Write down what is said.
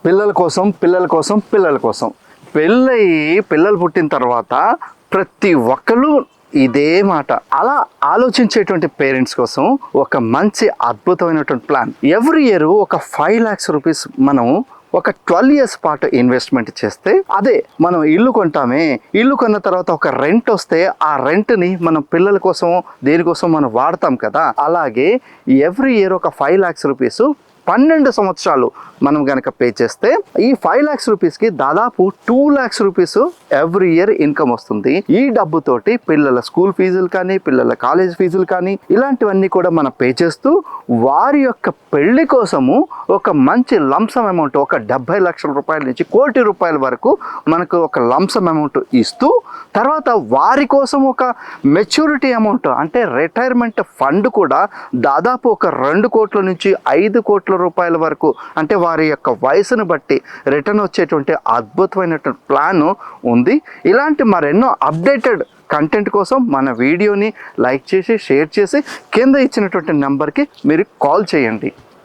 పిల్లల కోసం పెళ్ళయి పిల్లలు పుట్టిన తర్వాత ప్రతి ఒక్కరు ఇదే మాట. అలా ఆలోచించేటువంటి పేరెంట్స్ కోసం ఒక మంచి అద్భుతమైనటువంటి ప్లాన్. ఎవ్రీ ఇయర్ ఒక 5 lakhs రూపీస్ మనం ఒక 12 years పాటు ఇన్వెస్ట్మెంట్ చేస్తే, అదే మనం ఇల్లు కొంటామే, ఇల్లు కొన్న తర్వాత ఒక రెంట్ వస్తే ఆ రెంట్ని మనం పిల్లల కోసం దేనికోసం మనం వాడతాం కదా. అలాగే ఎవ్రీ ఇయర్ ఒక 5 lakhs రూపీస్ 12 సంవత్సరాలు మనం కనుక పే చేస్తే ఈ 5 lakhs రూపీస్కి దాదాపు 2 lakhs rupees every year income వస్తుంది. ఈ డబ్బుతోటి పిల్లల స్కూల్ ఫీజులు కానీ, పిల్లల కాలేజ్ ఫీజులు కానీ, ఇలాంటివన్నీ కూడా మనం పే చేస్తూ వారి యొక్క పెళ్లి కోసము ఒక మంచి లంసమ్ అమౌంట్, ఒక 70 లక్షల రూపాయల నుంచి 1 కోటి రూపాయల వరకు మనకు ఒక లంసమ్ అమౌంట్ ఇస్తూ, తర్వాత వారి కోసం ఒక మెచ్యూరిటీ అమౌంట్ అంటే రిటైర్మెంట్ ఫండ్ కూడా దాదాపు ఒక 2 కోట్ల నుంచి 5 కోట్ల రూపాయల వరకు, అంటే వారి యొక్క వయసును బట్టి రిటర్న్ వచ్చేటువంటి అద్భుతమైనటువంటి ప్లాన్ ఉంది. ఇలాంటి మరెన్నో అప్డేటెడ్ కంటెంట్ కోసం మన వీడియోని లైక్ చేసి, షేర్ చేసి, కింద ఇచ్చినటువంటి నెంబర్కి మీరు కాల్ చేయండి.